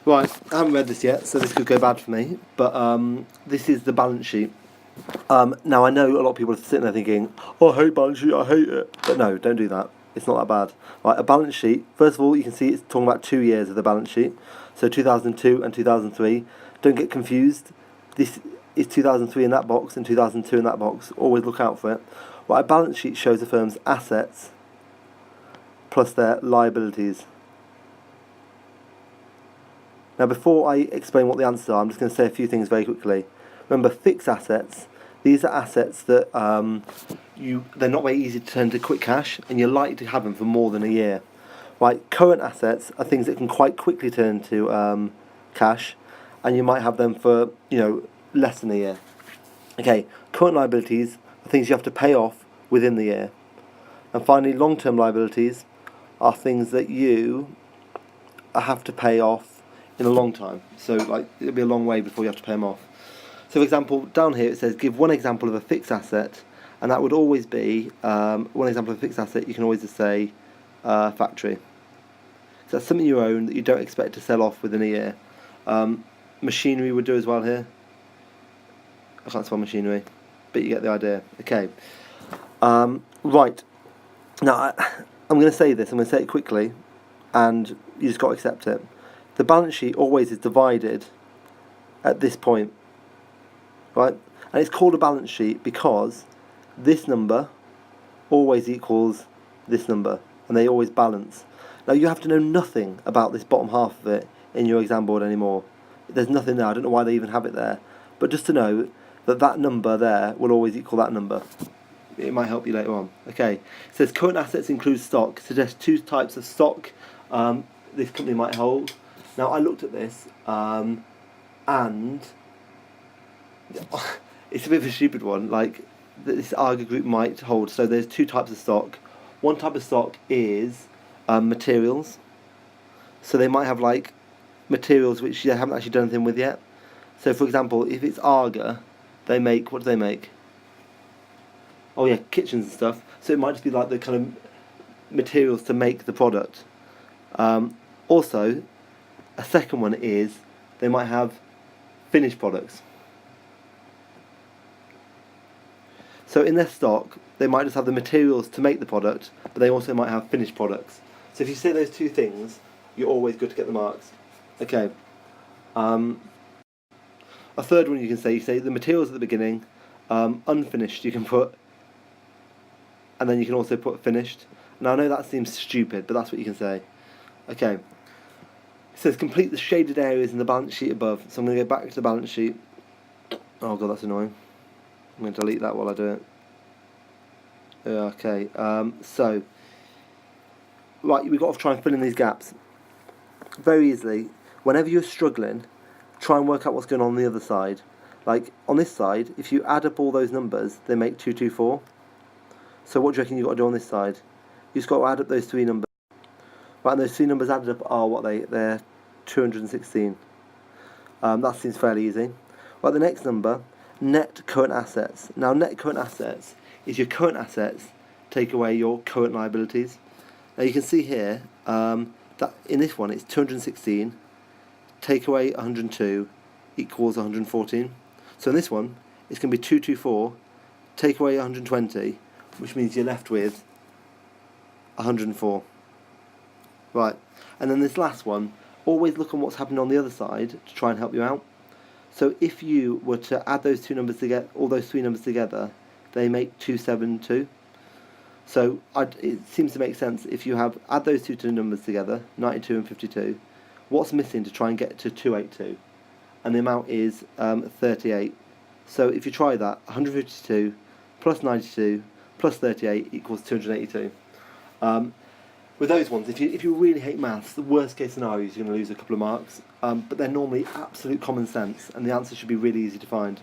Right, I haven't read this yet, so this could go bad for me, but this is the balance sheet. Now, I know a lot of people are sitting there thinking, oh, I hate balance sheet, I hate it. But no, don't do that. It's not that bad. Right, a balance sheet, first of all, you can see it's talking about 2 years of the balance sheet. So 2002 and 2003. Don't get confused. This is 2003 in that box and 2002 in that box. Always look out for it. Right, a balance sheet shows the firm's assets plus their liabilities. Now, before I explain what the answers are, I'm just going to say a few things very quickly. Remember, fixed assets, these are assets that they're not very easy to turn to quick cash, and you're likely to have them for more than a year. Right, current assets are things that can quite quickly turn to cash, and you might have them for, less than a year. Okay, current liabilities are things you have to pay off within the year. And finally, long-term liabilities are things that you have to pay off in a long time, so it'll be a long way before you have to pay them off. So for example, down here it says give one example of a fixed asset, and that would always be one example of a fixed asset. You can always just say factory. So that's something you own that you don't expect to sell off within a year. Machinery would do as well here. I can't spell machinery, but you get the idea. Okay, right, now I'm going to say this, I'm going to say it quickly, and you just got to accept it. The balance sheet always is divided at this point, right? And it's called a balance sheet because this number always equals this number, and they always balance. Now, you have to know nothing about this bottom half of it in your exam board anymore. There's nothing there. I don't know why they even have it there. But just to know that that number there will always equal that number. It might help you later on. Okay, it says current assets include stock. Suggests two types of stock this company might hold. Now, I looked at this, and it's a bit of a stupid one, like this Arga group might hold. So there's two types of stock. One type of stock is materials. So they might have materials which they haven't actually done anything with yet. So for example, if it's Arga, they make, what do they make? Oh yeah, kitchens and stuff. So it might just be the kind of materials to make the product. Also, a second one is they might have finished products. So in their stock, they might just have the materials to make the product, but they also might have finished products. So if you say those two things, you're always good to get the marks. Okay. A third one you say the materials at the beginning, unfinished you can put, and then you can also put finished. Now I know that seems stupid, but that's what you can say. Okay. It says complete the shaded areas in the balance sheet above. So I'm going to go back to the balance sheet. Oh god, that's annoying. I'm going to delete that while I do it. Okay, so right, we've got to try and fill in these gaps very easily. Whenever you're struggling, try and work out what's going on the other side. Like on this side, if you add up all those numbers, they make 224. So what do you reckon you've got to do on this side? You just got to add up those three numbers. Right, and those three numbers added up are what they're 216. That seems fairly easy. Right, the next number, net current assets. Now, net current assets is your current assets take away your current liabilities. Now, you can see here that in this one it's 216, take away 102 equals 114. So in this one, it's going to be 224, take away 120, which means you're left with 104. Right, and then this last one, always look on what's happening on the other side to try and help you out. So if you were to add those two numbers together, all those three numbers together, they make 272. So it seems to make sense if you add those two numbers together, 92 and 52. What's missing to try and get to 282? And the amount is 38. So if you try that, 152 plus 92 plus 38 equals 282. With those ones, if you really hate maths, the worst case scenario is you're going to lose a couple of marks, but they're normally absolute common sense, and the answer should be really easy to find.